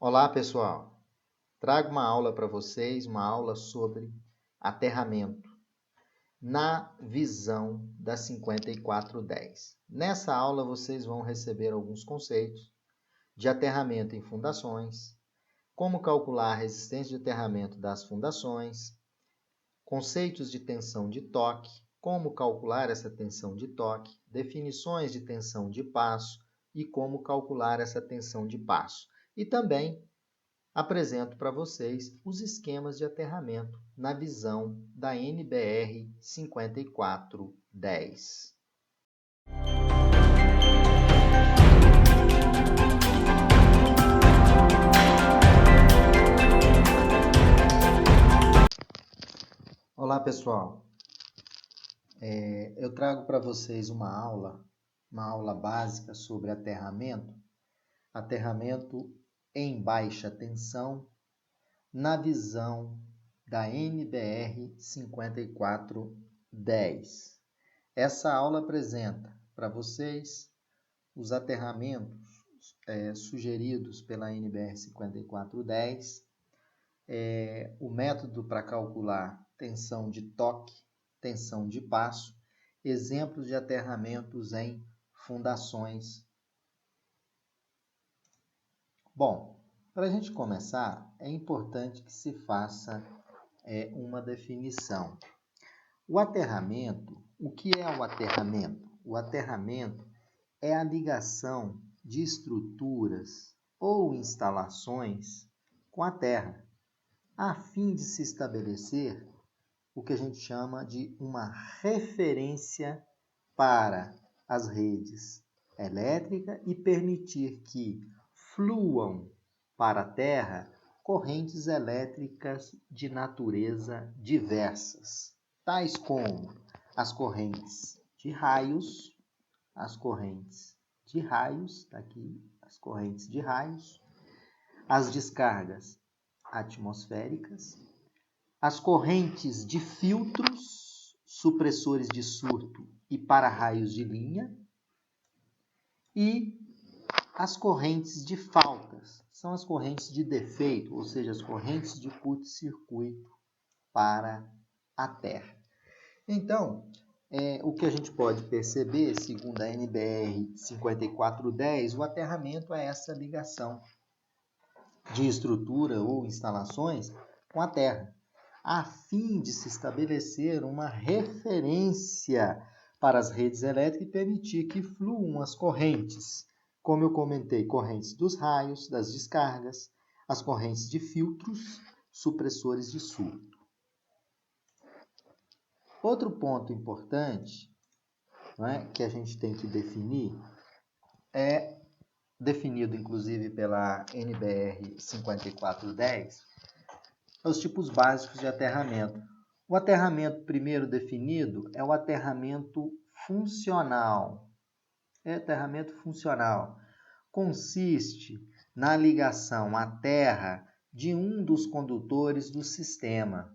Olá, pessoal! Trago uma aula para vocês, uma aula sobre aterramento, na visão da 5410. Nessa aula, vocês vão receber alguns conceitos de aterramento em fundações, como calcular a resistência de aterramento das fundações, conceitos de tensão de toque, como calcular essa tensão de toque, definições de tensão de passo e como calcular essa tensão de passo. E também apresento para vocês os esquemas de aterramento na visão da NBR 5410. Olá, pessoal! Eu trago para vocês uma aula básica sobre aterramento em baixa tensão, na visão da NBR 5410. Essa aula apresenta para vocês os aterramentos sugeridos pela NBR 5410, o método para calcular tensão de toque, tensão de passo, exemplos de aterramentos em fundações. Bom, para a gente começar, é importante que se faça uma definição. O aterramento, o que é o aterramento? O aterramento é a ligação de estruturas ou instalações com a terra, a fim de se estabelecer o que a gente chama de uma referência para as redes elétricas e permitir que fluam para a terra correntes elétricas de natureza diversas, tais como as correntes de raios, as descargas atmosféricas, as correntes de filtros, supressores de surto e para-raios de linha, e as correntes de faltas, são as correntes de defeito, ou seja, as correntes de curto-circuito para a Terra. Então, o que a gente pode perceber, segundo a NBR 5410, o aterramento é essa ligação de estrutura ou instalações com a Terra, a fim de se estabelecer uma referência para as redes elétricas e permitir que fluam as correntes, como eu comentei, correntes dos raios, das descargas, as correntes de filtros, supressores de surto. Outro ponto importante, que a gente tem que definir, definido inclusive pela NBR 5410, os tipos básicos de aterramento. O aterramento primeiro definido é o aterramento funcional. Consiste na ligação à terra de um dos condutores do sistema.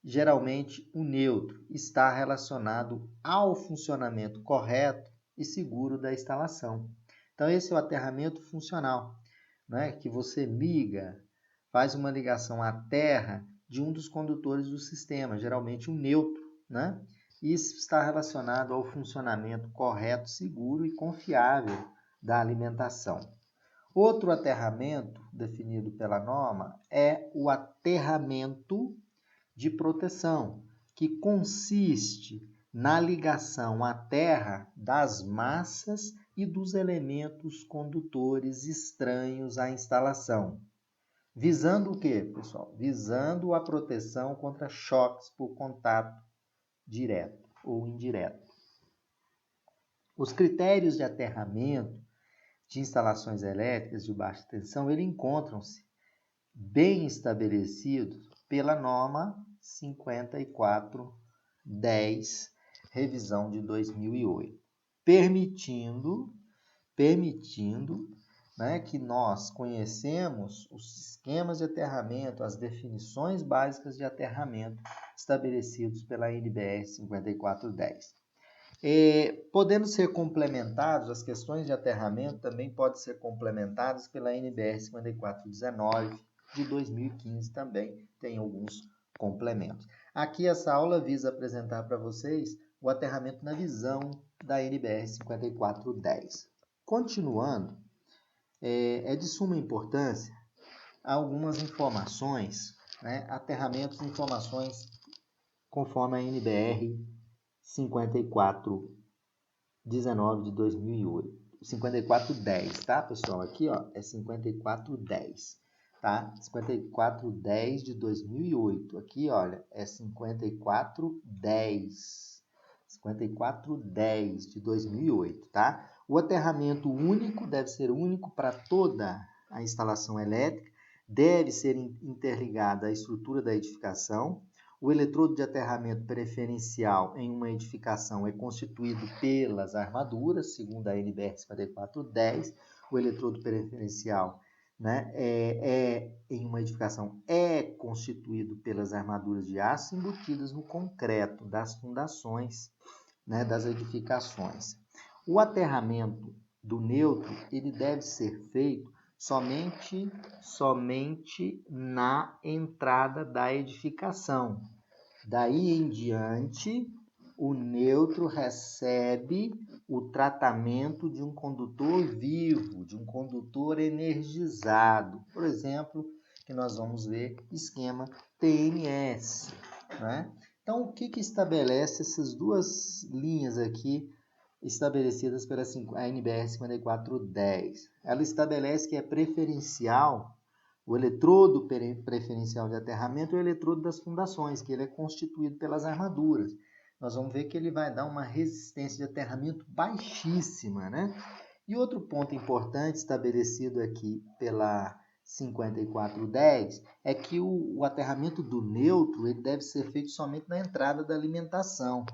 Geralmente o neutro, está relacionado ao funcionamento correto e seguro da instalação. Então esse é o aterramento funcional, que você faz uma ligação à terra de um dos condutores do sistema, geralmente um neutro, e isso está relacionado ao funcionamento correto, seguro e confiável da alimentação. Outro aterramento definido pela norma é o aterramento de proteção, que consiste na ligação à terra das massas e dos elementos condutores estranhos à instalação. Visando o quê, pessoal? Visando a proteção contra choques por contato direto ou indireto. Os critérios de aterramento de instalações elétricas de baixa tensão, encontram-se bem estabelecidos pela norma 5410, revisão de 2008, permitindo que nós conhecemos os esquemas de aterramento, as definições básicas de aterramento estabelecidos pela NBR 5410. Podendo ser complementados, as questões de aterramento também podem ser complementadas pela NBR 5419 de 2015 também, tem alguns complementos. Aqui essa aula visa apresentar para vocês o aterramento na visão da NBR 5410. Continuando, é de suma importância algumas informações, né, aterramentos e informações conforme a NBR 5419 de 2008. 5410, tá, pessoal? Aqui, ó, é 5410, tá? 5410 de 2008. Aqui, olha, é 5410. 5410 de 2008, tá? O aterramento único deve ser único para toda a instalação elétrica, deve ser interligada à estrutura da edificação. O eletrodo de aterramento preferencial em uma edificação é constituído pelas armaduras, segundo a NBR 5410. O eletrodo preferencial, né, em uma edificação é constituído pelas armaduras de aço embutidas no concreto das fundações, né, das edificações. O aterramento do neutro ele deve ser feito somente na entrada da edificação. Daí em diante, o neutro recebe o tratamento de um condutor vivo, de um condutor energizado. Por exemplo, que nós vamos ver esquema TNS, né? Então, o que estabelece essas duas linhas aqui estabelecidas pela NBR 5410? Ela estabelece que é preferencial o eletrodo preferencial de aterramento é o eletrodo das fundações, que ele é constituído pelas armaduras. Nós vamos ver que ele vai dar uma resistência de aterramento baixíssima, né? E outro ponto importante estabelecido aqui pela 5410 é que o aterramento do neutro ele deve ser feito somente na entrada da alimentação.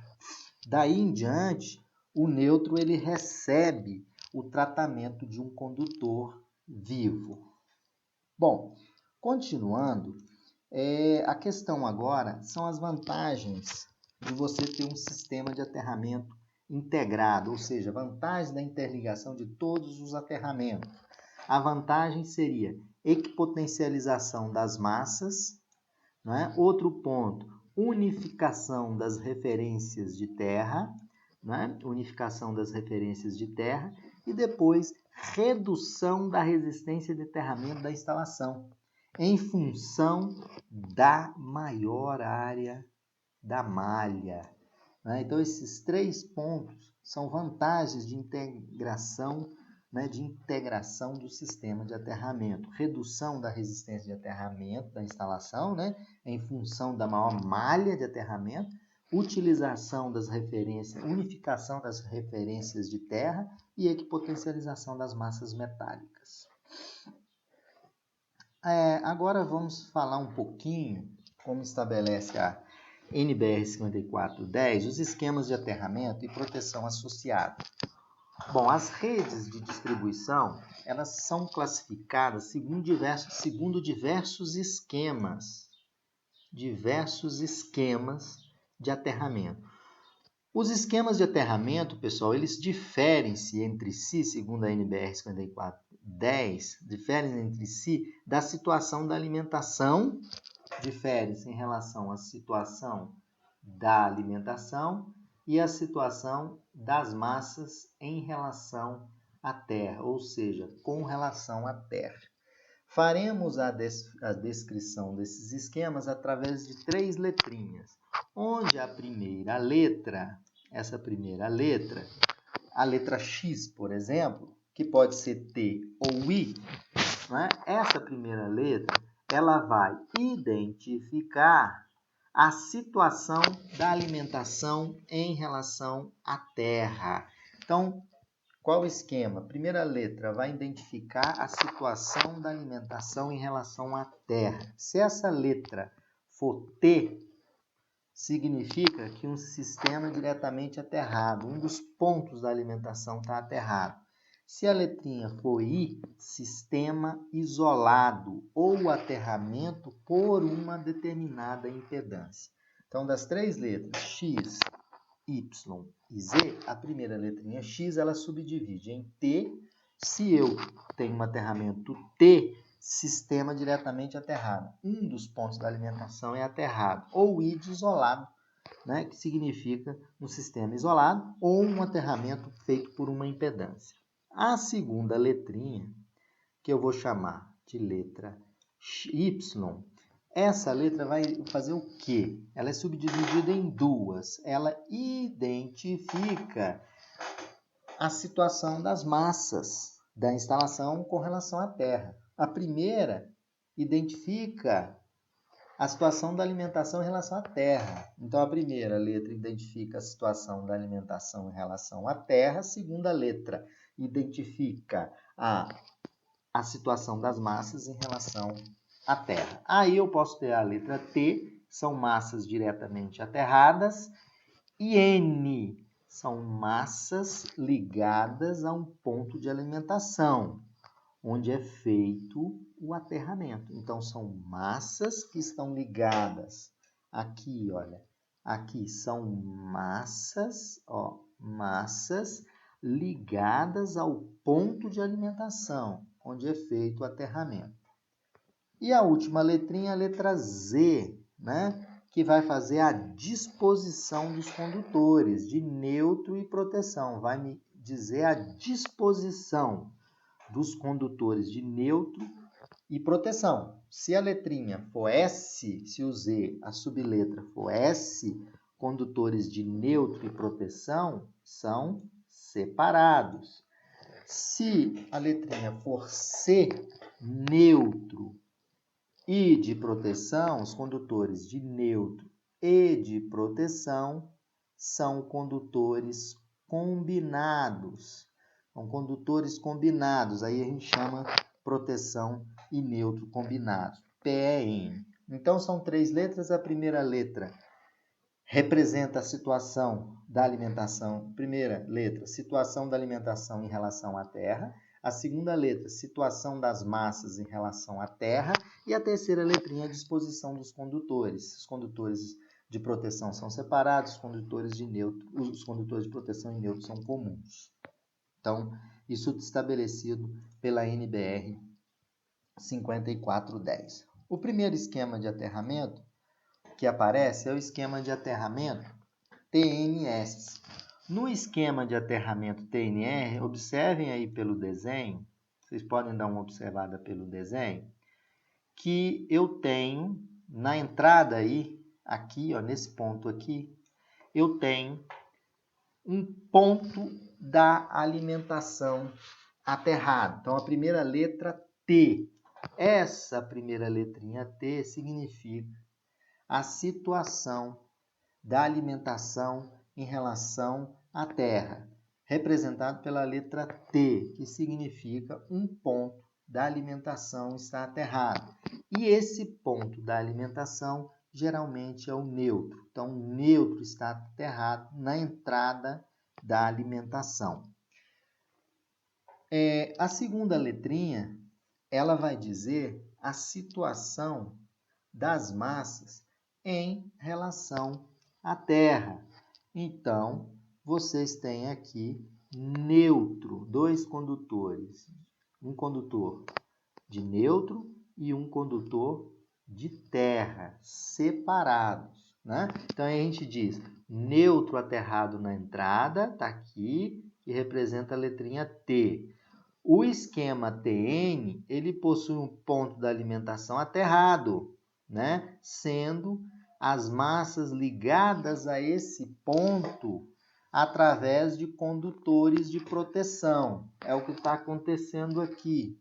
Daí em diante, o neutro ele recebe o tratamento de um condutor vivo. Bom, continuando, a questão agora são as vantagens de você ter um sistema de aterramento integrado, ou seja, vantagem da interligação de todos os aterramentos. A vantagem seria equipotencialização das massas, né? Outro ponto, unificação das referências de terra, né? Unificação das referências de terra e depois redução da resistência de aterramento da instalação em função da maior área da malha, né? Então, esses três pontos são vantagens de integração, né, do sistema de aterramento. Redução da resistência de aterramento da instalação, né, em função da maior malha de aterramento, utilização das referências, unificação das referências de terra e equipotencialização das massas metálicas. Agora vamos falar um pouquinho como estabelece a NBR 5410, os esquemas de aterramento e proteção associada. Bom, as redes de distribuição, elas são classificadas segundo diversos esquemas de aterramento. Os esquemas de aterramento, pessoal, eles diferem-se entre si, segundo a NBR 5410, diferem entre si da situação da alimentação, diferem-se em relação à situação da alimentação e a situação das massas em relação à terra, ou seja, com relação à terra. Faremos a descrição desses esquemas através de três letrinhas, onde a primeira letra, a letra X, por exemplo, que pode ser T ou I, né? Essa primeira letra, ela vai identificar a situação da alimentação em relação à terra. Então, qual o esquema? Primeira letra vai identificar a situação da alimentação em relação à terra. Se essa letra for T, significa que um sistema é diretamente aterrado, um dos pontos da alimentação está aterrado. Se a letrinha for I, sistema isolado ou aterramento por uma determinada impedância. Então, das três letras, X, Y e Z, a primeira letrinha X, ela subdivide em T. Se eu tenho um aterramento T, sistema diretamente aterrado. Um dos pontos da alimentação é aterrado, ou I de isolado, né, que significa um sistema isolado, ou um aterramento feito por uma impedância. A segunda letrinha, que eu vou chamar de letra Y, essa letra vai fazer o quê? Ela é subdividida em duas. Ela identifica a situação das massas da instalação com relação à terra. A primeira identifica a situação da alimentação em relação à terra. Então, a primeira letra identifica a situação da alimentação em relação à terra. A segunda letra identifica a situação das massas em relação à terra. Aí eu posso ter a letra T, são massas diretamente aterradas, e N são massas ligadas a um ponto de alimentação, onde é feito o aterramento. Então, são massas que estão ligadas. Aqui, olha, aqui são massas, ó, massas ligadas ao ponto de alimentação, onde é feito o aterramento. E a última letrinha, a letra Z, né? Que vai fazer a disposição dos condutores de neutro e proteção. Vai me dizer a disposição dos condutores de neutro e proteção. Se a letrinha for S, se o Z, a subletra, for S, condutores de neutro e proteção são separados. Se a letrinha for C, neutro e de proteção, os condutores de neutro e de proteção são condutores combinados. São condutores combinados, aí a gente chama proteção e neutro combinados, PEN. Então, são três letras. A primeira letra representa a situação da alimentação. Primeira letra, situação da alimentação em relação à terra. A segunda letra, situação das massas em relação à terra. E a terceira letrinha, a disposição dos condutores. Os condutores de proteção são separados, os condutores de proteção e neutro são comuns. Então, isso estabelecido pela NBR 5410. O primeiro esquema de aterramento que aparece é o esquema de aterramento TNS. No esquema de aterramento TNR, observem aí pelo desenho, vocês podem dar uma observada pelo desenho, que eu tenho na entrada aí, aqui, ó, nesse ponto aqui, eu tenho um ponto da alimentação aterrado. Então, a primeira letra T. Essa primeira letrinha T significa a situação da alimentação em relação à terra, representado pela letra T, que significa um ponto da alimentação está aterrado. E esse ponto da alimentação geralmente é o neutro. Então, o neutro está aterrado na entrada da alimentação. A segunda letrinha, ela vai dizer a situação das massas em relação à terra. Então, vocês têm aqui neutro, dois condutores, um condutor de neutro e um condutor de terra, separados, né? Então, aí a gente diz neutro aterrado na entrada, está aqui, que representa a letrinha T. O esquema TN, ele possui um ponto da alimentação aterrado, né? Sendo as massas ligadas a esse ponto através de condutores de proteção. É o que está acontecendo aqui.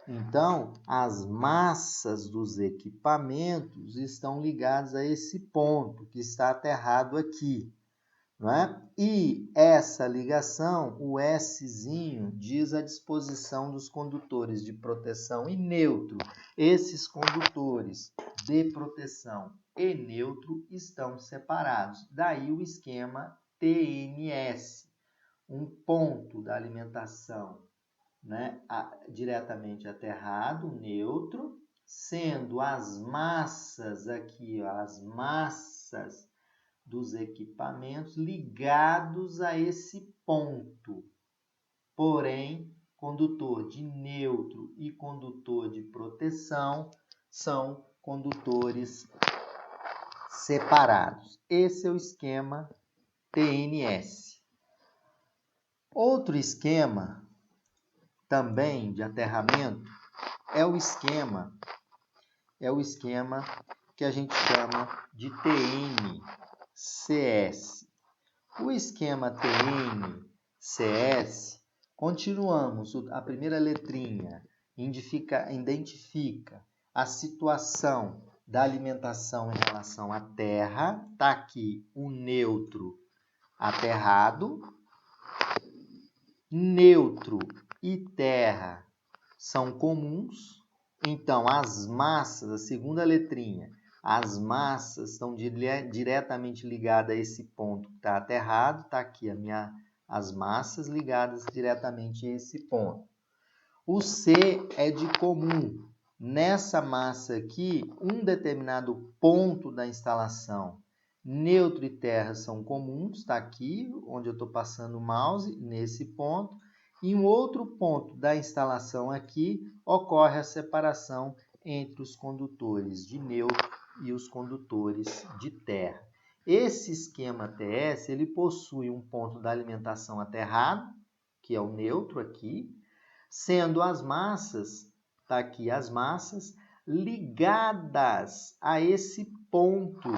Então, as massas dos equipamentos estão ligadas a esse ponto que está aterrado aqui, não é? E essa ligação, o Szinho, diz a disposição dos condutores de proteção e neutro. Esses condutores de proteção e neutro estão separados. Daí o esquema TNS, um ponto da alimentação, né, diretamente aterrado, neutro, sendo as massas aqui, ó, as massas dos equipamentos ligados a esse ponto. Porém, condutor de neutro e condutor de proteção são condutores separados. Esse é o esquema TNS. Outro esquema também de aterramento é o esquema que a gente chama de TNCS. O esquema TNCS, continuamos, a primeira letrinha identifica a situação da alimentação em relação à terra. Está aqui o neutro aterrado. Neutro e terra são comuns, então as massas, a segunda letrinha, as massas estão diretamente ligadas a esse ponto que está aterrado. Está aqui as massas ligadas diretamente a esse ponto. O C é de comum. Nessa massa aqui, um determinado ponto da instalação, neutro e terra são comuns, está aqui, onde eu estou passando o mouse, nesse ponto. Em um outro ponto da instalação aqui, ocorre a separação entre os condutores de neutro e os condutores de terra. Esse esquema TS, ele possui um ponto da alimentação aterrado, que é o neutro aqui, sendo as massas, está aqui as massas, ligadas a esse ponto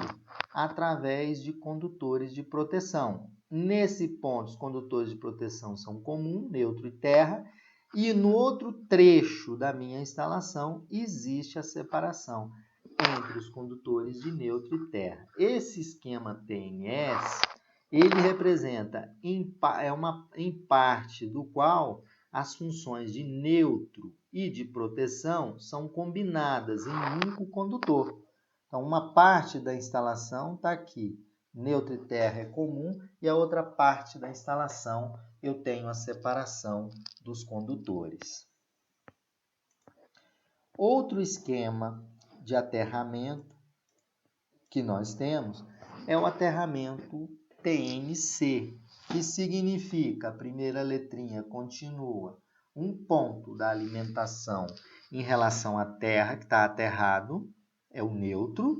através de condutores de proteção. Nesse ponto, os condutores de proteção são comum, neutro e terra, e no outro trecho da minha instalação existe a separação entre os condutores de neutro e terra. Esse esquema TNS, ele representa em parte do qual as funções de neutro e de proteção são combinadas em um único condutor. Então, uma parte da instalação está aqui, neutro e terra é comum, e a outra parte da instalação eu tenho a separação dos condutores. Outro esquema de aterramento que nós temos é o aterramento TNC, que significa, a primeira letrinha continua, um ponto da alimentação em relação à terra, que está aterrado, é o neutro,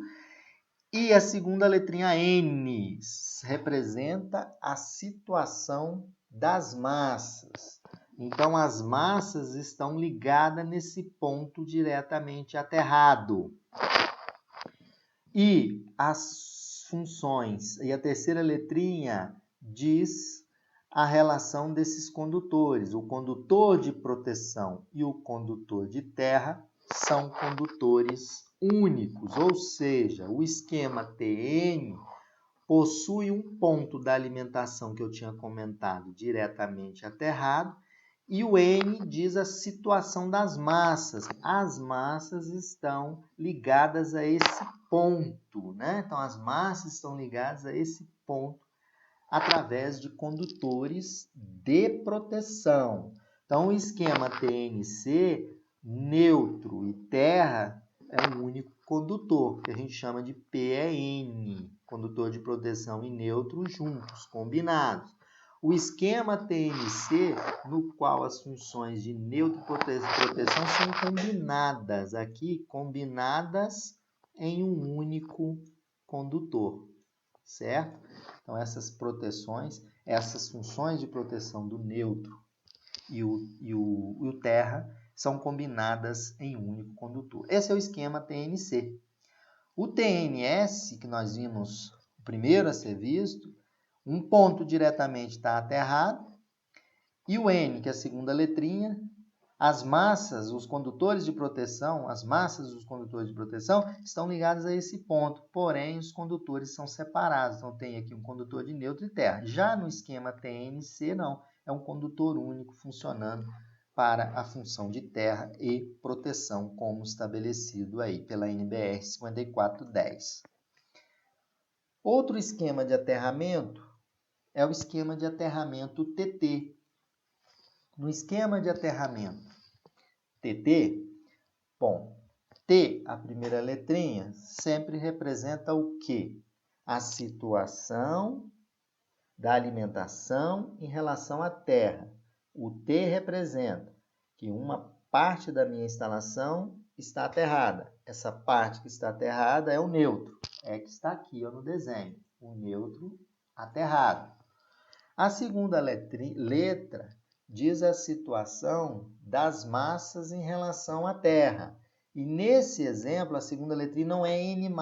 e a segunda letrinha N representa a situação das massas. Então, as massas estão ligadas nesse ponto diretamente aterrado. E as funções, e a terceira letrinha diz a relação desses condutores. O condutor de proteção e o condutor de terra são condutores únicos, ou seja, o esquema TN possui um ponto da alimentação que eu tinha comentado diretamente aterrado, e o N diz a situação das massas. As massas estão ligadas a esse ponto, né? Então, as massas estão ligadas a esse ponto através de condutores de proteção. Então, o esquema TNC, neutro e terra, é um único condutor, que a gente chama de PEN, condutor de proteção e neutro juntos, combinados. O esquema TNC, no qual as funções de neutro e proteção são combinadas, aqui combinadas em um único condutor, certo? Então, essas proteções, essas funções de proteção do neutro e o terra são combinadas em um único condutor. Esse é o esquema TNC. O TNS, que nós vimos o primeiro a ser visto, um ponto diretamente está aterrado, e o N, que é a segunda letrinha, as massas, os condutores de proteção, as massas dos condutores de proteção estão ligadas a esse ponto, porém os condutores são separados. Então tem aqui um condutor de neutro e terra. Já no esquema TNC, não, é um condutor único funcionando para a função de terra e proteção, como estabelecido aí pela NBR 5410. Outro esquema de aterramento é o esquema de aterramento TT. No esquema de aterramento TT, bom, T, a primeira letrinha, sempre representa o quê? a situação da alimentação em relação à terra. O T representa que uma parte da minha instalação está aterrada. Essa parte que está aterrada é o neutro, é que está aqui no desenho, o neutro aterrado. A segunda letra diz a situação das massas em relação à terra. E nesse exemplo, a segunda letrinha não é N+,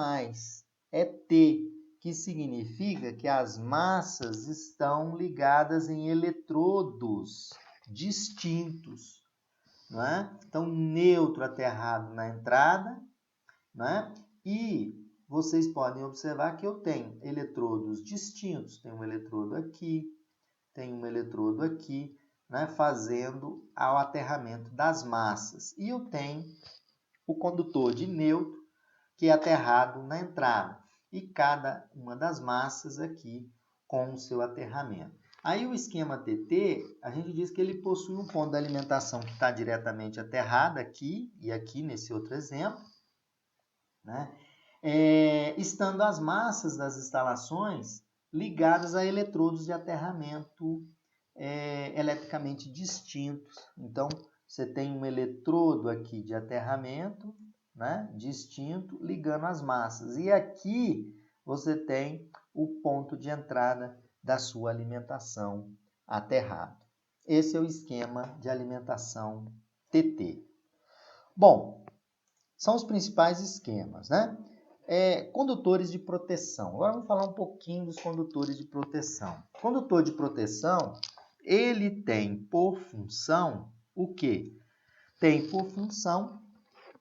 é T, que significa que as massas estão ligadas em eletrodos distintos. Não é? Então, neutro aterrado na entrada, não é? E vocês podem observar que eu tenho eletrodos distintos. Tem um eletrodo aqui, tem um eletrodo aqui, né, fazendo o aterramento das massas. E eu tenho o condutor de neutro, que é aterrado na entrada. E cada uma das massas aqui com o seu aterramento. Aí o esquema TT, a gente diz que ele possui um ponto da alimentação que está diretamente aterrado aqui e aqui nesse outro exemplo, né? Estando as massas das instalações ligadas a eletrodos de aterramento eletricamente distintos. Então, você tem um eletrodo aqui de aterramento, né, distinto, ligando as massas. E aqui você tem o ponto de entrada da sua alimentação aterrado. Esse é o esquema de alimentação TT. Bom, são os principais esquemas, né? Condutores de proteção. Agora vamos falar um pouquinho dos condutores de proteção. Condutor de proteção, ele tem por função o quê? Tem por função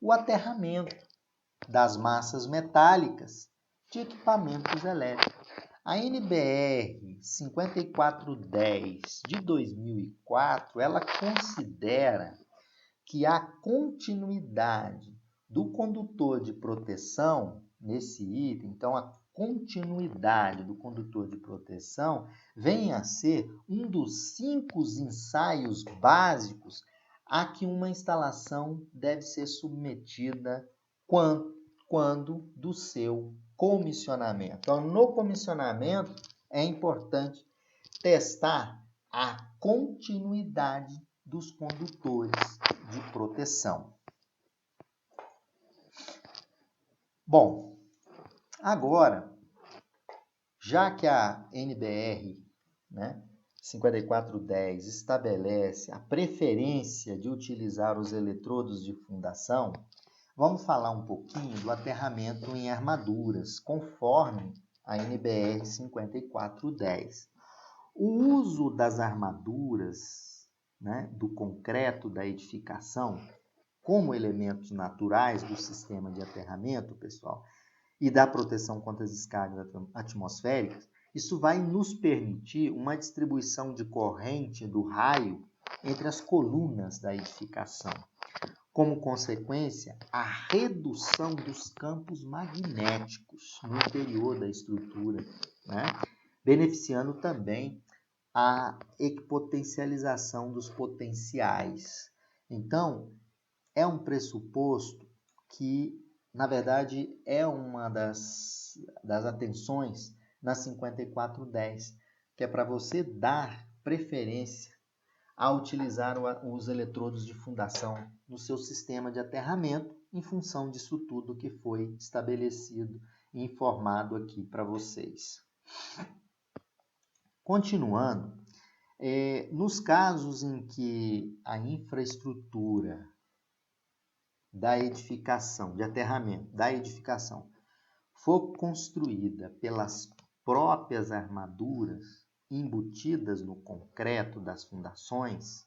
o aterramento das massas metálicas de equipamentos elétricos. A NBR 5410 de 2004, ela considera que a continuidade do condutor de proteção nesse item, então a continuidade do condutor de proteção vem a ser um dos 5 ensaios básicos a que uma instalação deve ser submetida quando do seu comissionamento. Então, no comissionamento é importante testar a continuidade dos condutores de proteção. Bom, agora, já que a NBR, 5410 estabelece a preferência de utilizar os eletrodos de fundação, vamos falar um pouquinho do aterramento em armaduras, conforme a NBR 5410. O uso das armaduras, do concreto da edificação, como elementos naturais do sistema de aterramento, pessoal, e da proteção contra as descargas atmosféricas, isso vai nos permitir uma distribuição de corrente do raio entre as colunas da edificação. Como consequência, a redução dos campos magnéticos no interior da estrutura, beneficiando também a equipotencialização dos potenciais. Então, é um pressuposto que, na verdade, é uma das atenções na 5410, que é para você dar preferência a utilizar os eletrodos de fundação no seu sistema de aterramento, em função disso tudo que foi estabelecido e informado aqui para vocês. Continuando, nos casos em que a infraestrutura da edificação, de aterramento da edificação, for construída pelas próprias armaduras embutidas no concreto das fundações,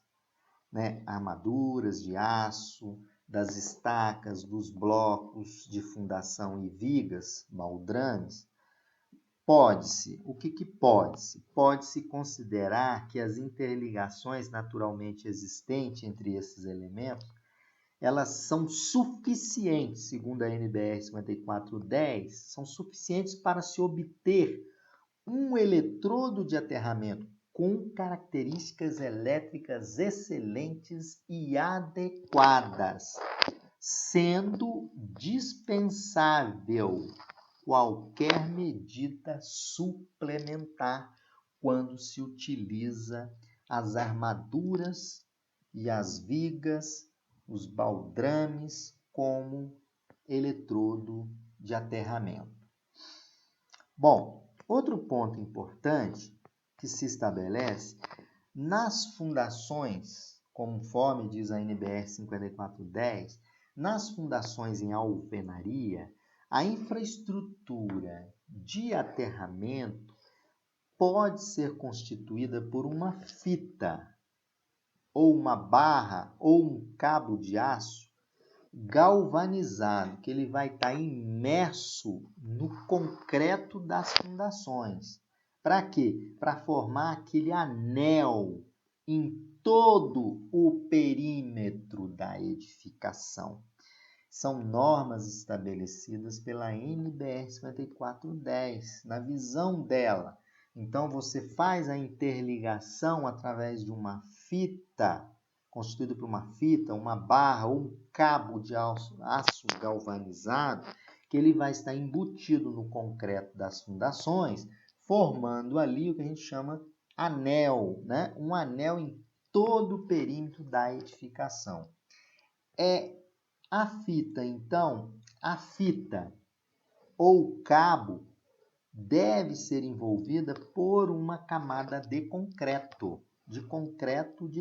armaduras de aço, das estacas, dos blocos de fundação e vigas, baldrames, pode-se, o que pode-se? Pode-se considerar que as interligações naturalmente existentes entre esses elementos, elas são suficientes, segundo a NBR 5410, são suficientes para se obter um eletrodo de aterramento com características elétricas excelentes e adequadas, sendo dispensável qualquer medida suplementar quando se utiliza as armaduras e as vigas, os baldrames como eletrodo de aterramento. Bom, outro ponto importante que se estabelece nas fundações, conforme diz a NBR 5410, nas fundações em alvenaria, a infraestrutura de aterramento pode ser constituída por uma fita, ou uma barra, ou um cabo de aço galvanizado, que ele vai estar imerso no concreto das fundações. Para quê? Para formar aquele anel em todo o perímetro da edificação. São normas estabelecidas pela NBR 5410, na visão dela. Então, você faz a interligação através de uma fita, constituído por uma fita, uma barra ou um cabo de aço galvanizado, que ele vai estar embutido no concreto das fundações, formando ali o que a gente chama anel, né? Um anel em todo o perímetro da edificação. A fita, então, a fita ou cabo deve ser envolvida por uma camada de concreto de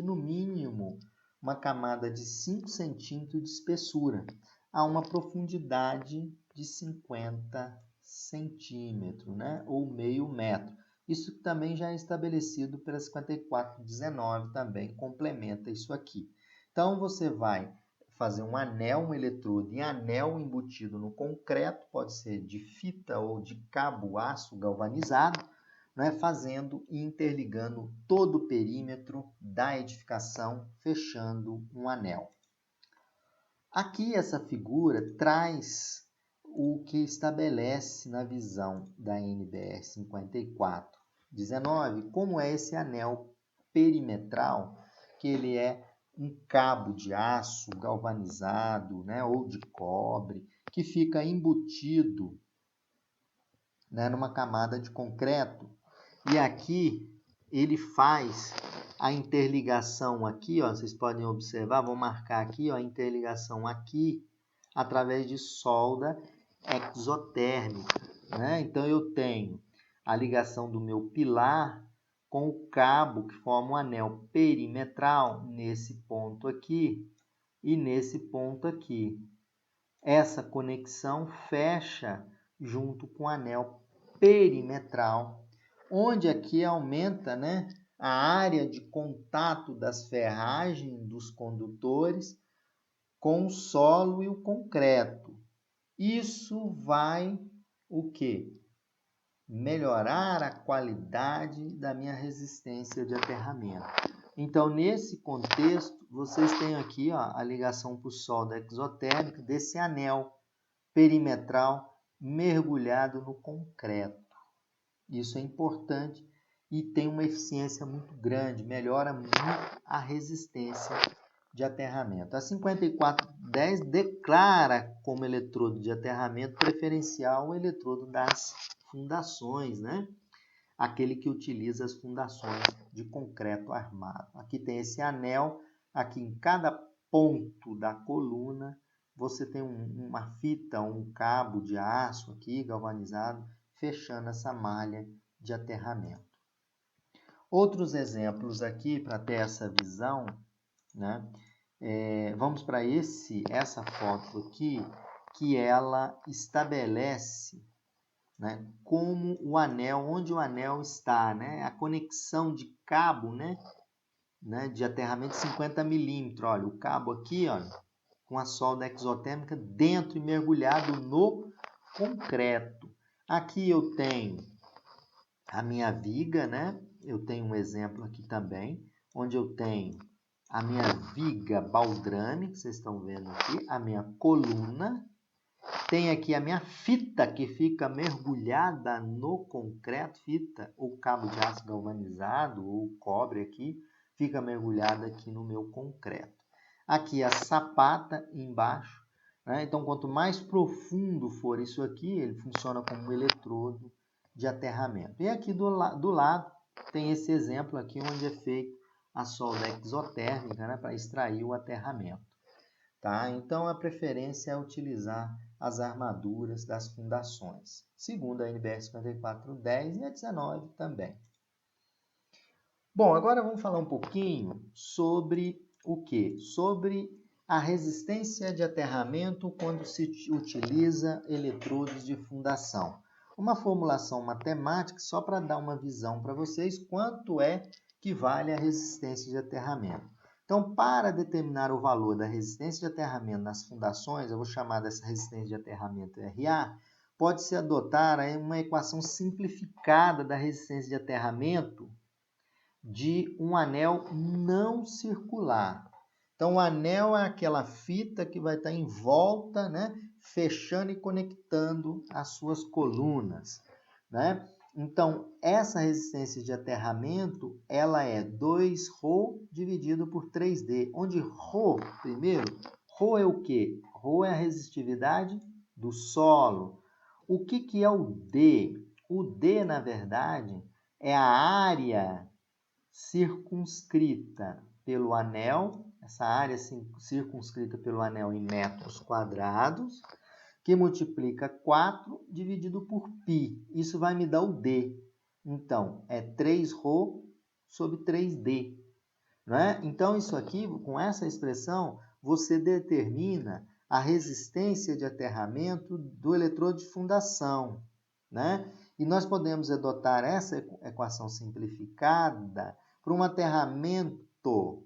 no mínimo uma camada de 5 centímetros de espessura, a uma profundidade de 50 centímetros, né? Ou meio metro. Isso também já é estabelecido pela 5419, também complementa isso aqui. Então, você vai fazer um anel, um eletrodo em anel embutido no concreto, pode ser de fita ou de cabo aço galvanizado, né, fazendo e interligando todo o perímetro da edificação, fechando um anel. Aqui essa figura traz o que estabelece na visão da NBR 5419, como é esse anel perimetral, que ele é um cabo de aço galvanizado, né, ou de cobre, que fica embutido, né, numa camada de concreto. E aqui ele faz a interligação aqui, ó, vocês podem observar, vou marcar aqui, ó, a interligação aqui através de solda exotérmica, né? Então eu tenho a ligação do meu pilar com o cabo que forma um anel perimetral nesse ponto aqui e nesse ponto aqui. Essa conexão fecha junto com o anel perimetral, onde aqui aumenta, né, a área de contato das ferragens dos condutores com o solo e o concreto. Isso vai o quê? Melhorar a qualidade da minha resistência de aterramento. Então, nesse contexto, vocês têm aqui, ó, a ligação por solda exotérmica desse anel perimetral mergulhado no concreto. Isso é importante e tem uma eficiência muito grande, melhora muito a resistência de aterramento. A 5410 declara como eletrodo de aterramento preferencial o eletrodo das fundações, né? Aquele que utiliza as fundações de concreto armado. Aqui tem esse anel, aqui em cada ponto da coluna você tem uma fita, um cabo de aço aqui galvanizado, fechando essa malha de aterramento. Outros exemplos aqui para ter essa visão, né? Vamos para essa foto aqui, que ela estabelece, né, como o anel, onde o anel está, né? A conexão de cabo, né, de aterramento de 50 milímetros. Olha, o cabo aqui, olha, com a solda exotérmica dentro e mergulhado no concreto. Aqui eu tenho a minha viga, né? Eu tenho um exemplo aqui também, onde eu tenho a minha viga baldrame, que vocês estão vendo aqui, a minha coluna. Tem aqui a minha fita, que fica mergulhada no concreto, fita ou cabo de aço galvanizado, ou cobre aqui, fica mergulhada aqui no meu concreto. Aqui a sapata embaixo, né? Então, quanto mais profundo for isso aqui, ele funciona como um eletrodo de aterramento. E aqui do lado tem esse exemplo aqui onde é feito a solda exotérmica, né, para extrair o aterramento. Tá? Então, a preferência é utilizar as armaduras das fundações, segundo a NBR 5410 e a 19 também. Bom, agora vamos falar um pouquinho sobre o quê? Sobre a resistência de aterramento quando se utiliza eletrodos de fundação. Uma formulação matemática só para dar uma visão para vocês quanto é que vale a resistência de aterramento. Então, para determinar o valor da resistência de aterramento nas fundações, eu vou chamar dessa resistência de aterramento RA, pode-se adotar aí uma equação simplificada da resistência de aterramento de um anel não circular. Então, o anel é aquela fita que vai estar em volta, né, fechando e conectando as suas colunas, né? Então, essa resistência de aterramento, ela é 2ρ dividido por 3D, onde ρ, primeiro, ρ é o quê? ρ é a resistividade do solo. O que é o D? O D, na verdade, é a área circunscrita pelo anel, essa área circunscrita pelo anel em metros quadrados, que multiplica 4 dividido por π. Isso vai me dar o D. Então, é 3ρ sobre 3D. Não é? Então, isso aqui, com essa expressão, você determina a resistência de aterramento do eletrodo de fundação, né? E nós podemos adotar essa equação simplificada para um aterramento,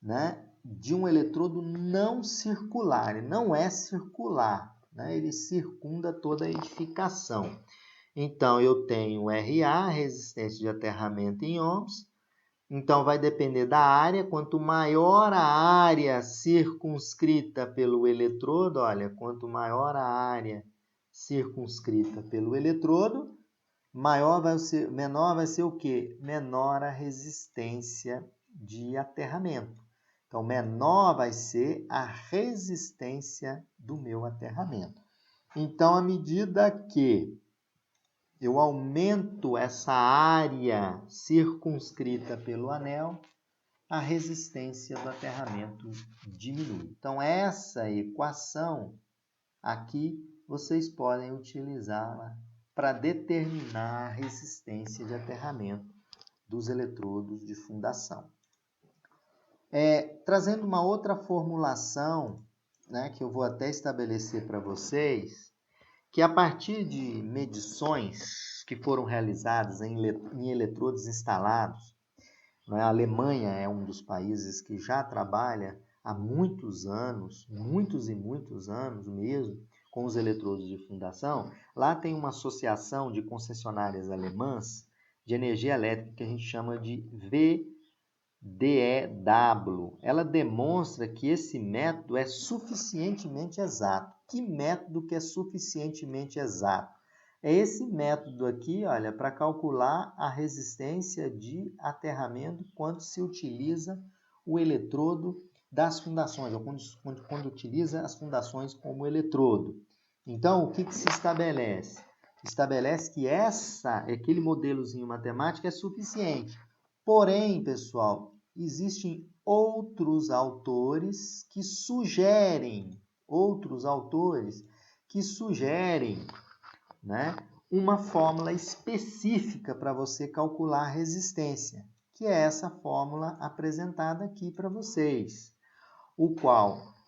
né, de um eletrodo não circular. Ele não é circular, né? Ele circunda toda a edificação. Então, eu tenho RA, resistência de aterramento em ohms. Então, vai depender da área. Quanto maior a área circunscrita pelo eletrodo, olha, quanto maior a área circunscrita pelo eletrodo, menor vai ser o quê? Menor a resistência de aterramento. Então, menor vai ser a resistência do meu aterramento. Então, à medida que eu aumento essa área circunscrita pelo anel, a resistência do aterramento diminui. Então, essa equação aqui vocês podem utilizá-la para determinar a resistência de aterramento dos eletrodos de fundação. Trazendo uma outra formulação, né, que eu vou até estabelecer para vocês, que a partir de medições que foram realizadas em eletrodos instalados, né, a Alemanha é um dos países que já trabalha há muitos anos, muitos e muitos anos mesmo, com os eletrodos de fundação. Lá tem uma associação de concessionárias alemãs de energia elétrica que a gente chama de VDEW. Ela demonstra que esse método é suficientemente exato. Que método que é suficientemente exato? É esse método aqui, olha, para calcular a resistência de aterramento quando se utiliza o eletrodo das fundações, ou quando utiliza as fundações como eletrodo. Então, o que se estabelece? Estabelece que aquele modelozinho matemático é suficiente. Porém, pessoal, existem outros autores que sugerem, né, uma fórmula específica para você calcular a resistência, que é essa fórmula apresentada aqui para vocês,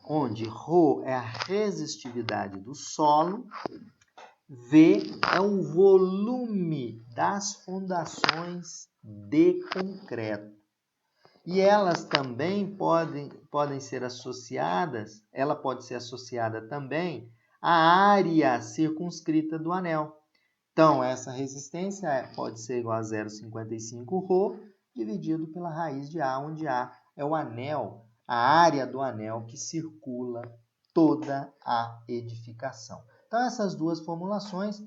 onde ρ é a resistividade do solo, V é o volume das fundações de concreto. E elas também podem ser associadas, ela pode ser associada também à área circunscrita do anel. Então, essa resistência pode ser igual a 0,55ρ dividido pela raiz de A, onde A é o anel, a área do anel que circula toda a edificação. Então, essas duas formulações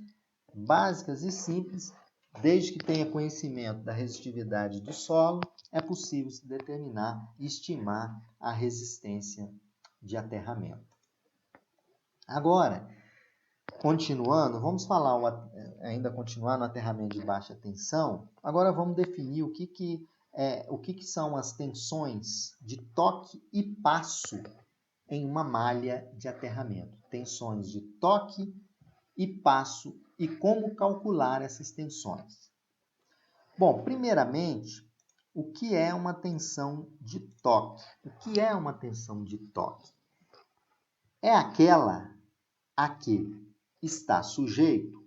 básicas e simples, desde que tenha conhecimento da resistividade do solo, é possível se determinar e estimar a resistência de aterramento. Agora, continuando, vamos falar, ainda continuar no aterramento de baixa tensão. Agora vamos definir o que são as tensões de toque e passo em uma malha de aterramento. Tensões de toque e passo e como calcular essas tensões. Bom, primeiramente, o que é uma tensão de toque? O que é uma tensão de toque? É aquela a que está sujeito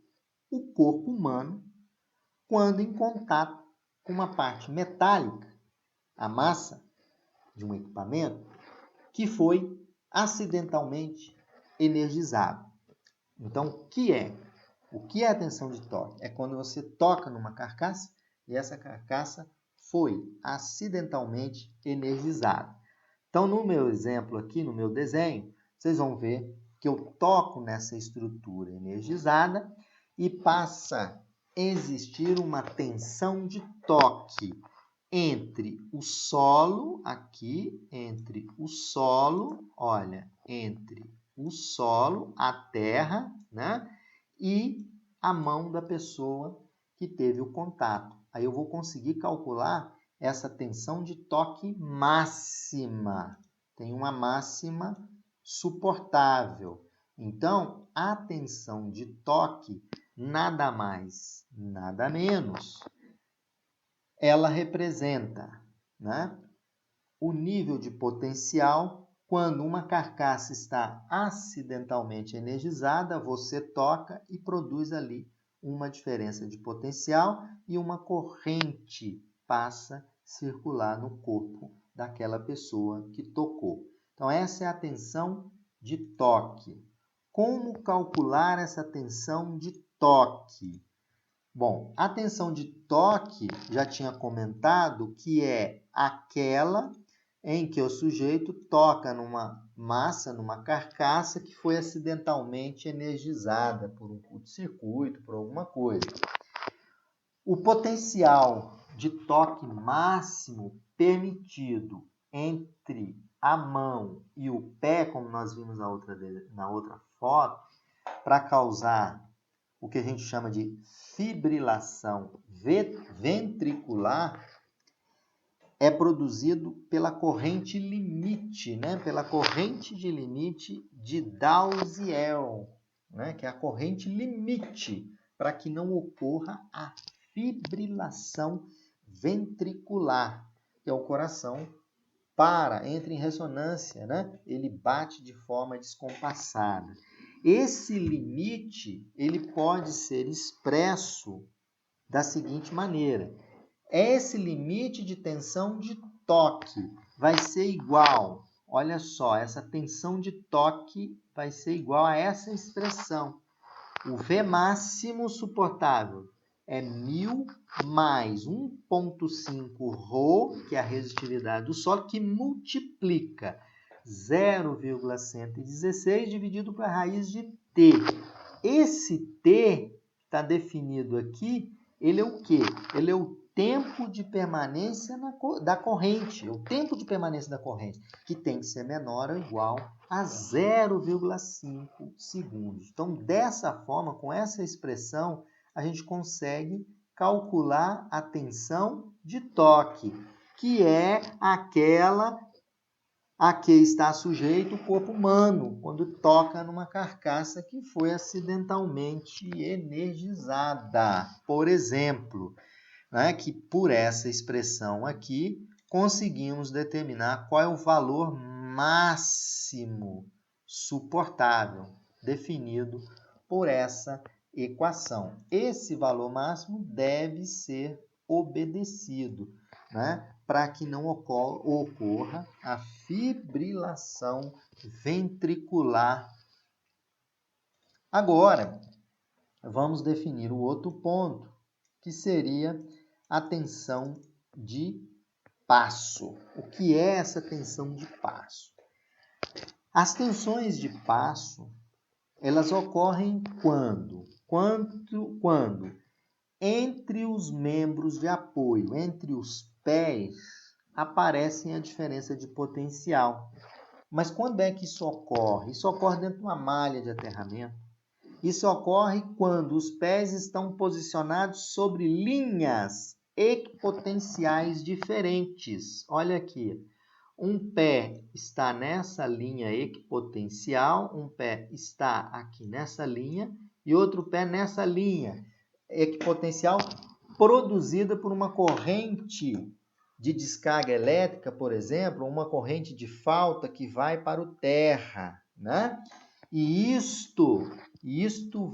o corpo humano quando em contato com uma parte metálica, a massa de um equipamento, que foi acidentalmente energizado. Então, o que é? O que é a tensão de toque? É quando você toca numa carcaça e essa carcaça foi acidentalmente energizada. Então, no meu exemplo aqui, no meu desenho, vocês vão ver que eu toco nessa estrutura energizada e passa a existir uma tensão de toque entre o solo, aqui, entre o solo, olha, entre o solo, a terra, né? E a mão da pessoa que teve o contato. Aí eu vou conseguir calcular essa tensão de toque máxima. Tem uma máxima suportável. Então, a tensão de toque, nada mais, nada menos, ela representa, né, o nível de potencial quando uma carcaça está acidentalmente energizada, você toca e produz ali uma diferença de potencial e uma corrente passa a circular no corpo daquela pessoa que tocou. Então, essa é a tensão de toque. Como calcular essa tensão de toque? Bom, a tensão de toque, já tinha comentado, que é aquela em que o sujeito toca numa massa, numa carcaça que foi acidentalmente energizada por um curto-circuito, por alguma coisa. O potencial de toque máximo permitido entre a mão e o pé, como nós vimos na outra foto, para causar o que a gente chama de fibrilação ventricular, é produzido pela corrente limite, né? Pela corrente de limite de Dalziel, né? Que é a corrente limite para que não ocorra a fibrilação ventricular, que é o coração entra em ressonância, né? Ele bate de forma descompassada. Esse limite, ele pode ser expresso da seguinte maneira: esse limite de tensão de toque vai ser igual, olha só, essa tensão de toque vai ser igual a essa expressão. O V máximo suportável é 1000 mais 1,5 ρ, que é a resistividade do solo, que multiplica 0,116 dividido para a raiz de T. Esse T que está definido aqui, ele é o quê? Ele é o tempo de permanência da corrente, o tempo de permanência da corrente, que tem que ser menor ou igual a 0,5 segundos. Então, dessa forma, com essa expressão, a gente consegue calcular a tensão de toque, que é aquela a que está sujeito o corpo humano quando toca numa carcaça que foi acidentalmente energizada. Por exemplo, né, que por essa expressão aqui conseguimos determinar qual é o valor máximo suportável definido por essa equação. Esse valor máximo deve ser obedecido, né, para que não ocorra a fibrilação ventricular. Agora, vamos definir o outro ponto, que seria a tensão de passo. O que é essa tensão de passo? As tensões de passo, elas ocorrem quando entre os membros de apoio, entre os pés, aparecem a diferença de potencial. Mas quando é que isso ocorre? Isso ocorre dentro de uma malha de aterramento. Isso ocorre quando os pés estão posicionados sobre linhas equipotenciais diferentes. Olha aqui, um pé está nessa linha equipotencial, um pé está aqui nessa linha e outro pé nessa linha equipotencial produzida por uma corrente de descarga elétrica, por exemplo, uma corrente de falta que vai para o terra, né? E isto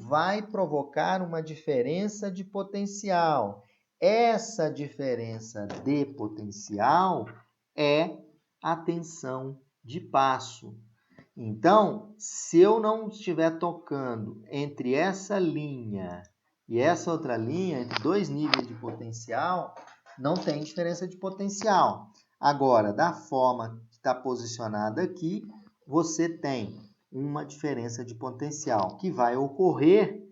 vai provocar uma diferença de potencial. Essa diferença de potencial é a tensão de passo. Então, se eu não estiver tocando entre essa linha e essa outra linha, entre dois níveis de potencial, não tem diferença de potencial. Agora, da forma que está posicionada aqui, você tem uma diferença de potencial que vai ocorrer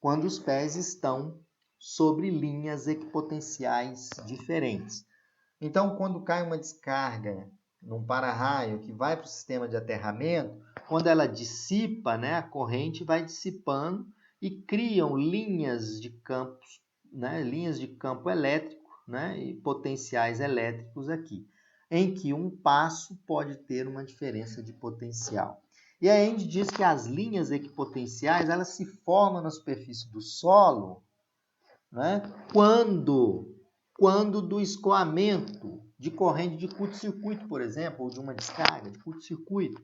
quando os pés estão sobre linhas equipotenciais diferentes. Então, quando cai uma descarga num para-raio que vai para o sistema de aterramento, quando ela dissipa, né, a corrente vai dissipando e criam linhas de campos, né, linhas de campo elétrico, né, e potenciais elétricos aqui, em que um passo pode ter uma diferença de potencial. E aí a gente diz que as linhas equipotenciais elas se formam na superfície do solo, né, quando do escoamento de corrente de curto-circuito, por exemplo, ou de uma descarga de curto-circuito.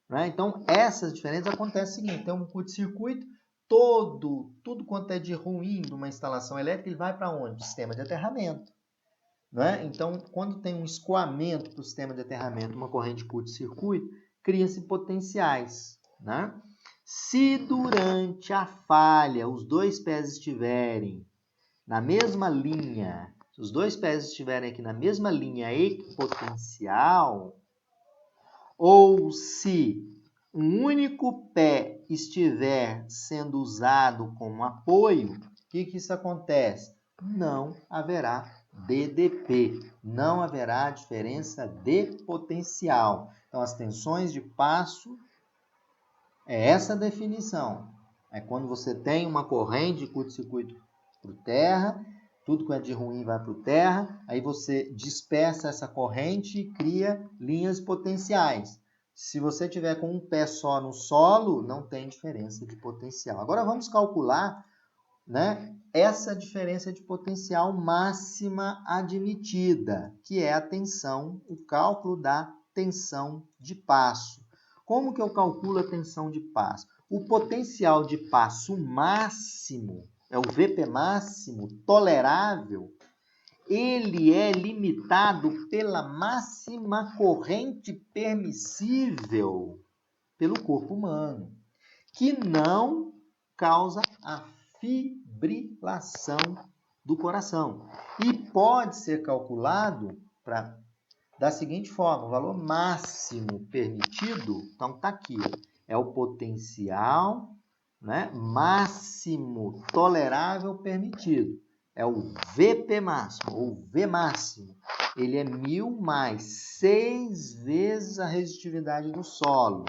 Né? Então, essas diferenças acontecem o seguinte, tem um curto-circuito, tudo quanto é de ruim de uma instalação elétrica, ele vai para onde? Sistema de aterramento. Né? Então, quando tem um escoamento do sistema de aterramento, uma corrente de curto-circuito, cria-se potenciais. Né? Se durante a falha os dois pés estiverem na mesma linha, se os dois pés estiverem aqui na mesma linha equipotencial, ou se um único pé estiver sendo usado como apoio, o que isso acontece? Não haverá DDP, não haverá diferença de potencial. Então, as tensões de passo é essa definição. É quando você tem uma corrente de curto-circuito para o terra, tudo que é de ruim vai para o terra, aí você dispersa essa corrente e cria linhas potenciais. Se você tiver com um pé só no solo, não tem diferença de potencial. Agora vamos calcular, né, essa diferença de potencial máxima admitida, que é a tensão, o cálculo da tensão de passo. Como que eu calculo a tensão de passo? O potencial de passo máximo, é o VP máximo tolerável, ele é limitado pela máxima corrente permissível pelo corpo humano, que não causa a fibrilação do coração. E pode ser calculado da seguinte forma, o valor máximo permitido, então está aqui, é o potencial, né, máximo tolerável permitido. É o VP máximo, ou V máximo. Ele é 1000 mais 6 vezes a resistividade do solo,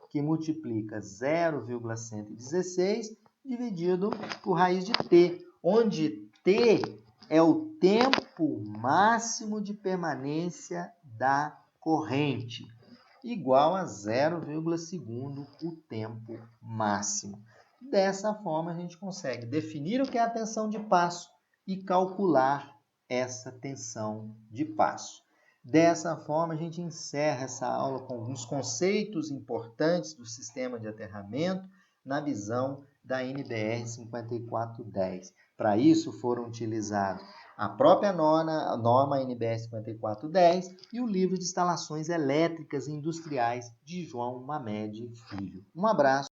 que multiplica 0,116 dividido por raiz de T, onde T é o tempo máximo de permanência da corrente, igual a 0,2 o tempo máximo. Dessa forma, a gente consegue definir o que é a tensão de passo e calcular essa tensão de passo. Dessa forma, a gente encerra essa aula com alguns conceitos importantes do sistema de aterramento na visão da NBR 5410. Para isso foram utilizados a própria norma NBR 5410 e o livro de instalações elétricas e industriais de João Mamed Filho. Um abraço.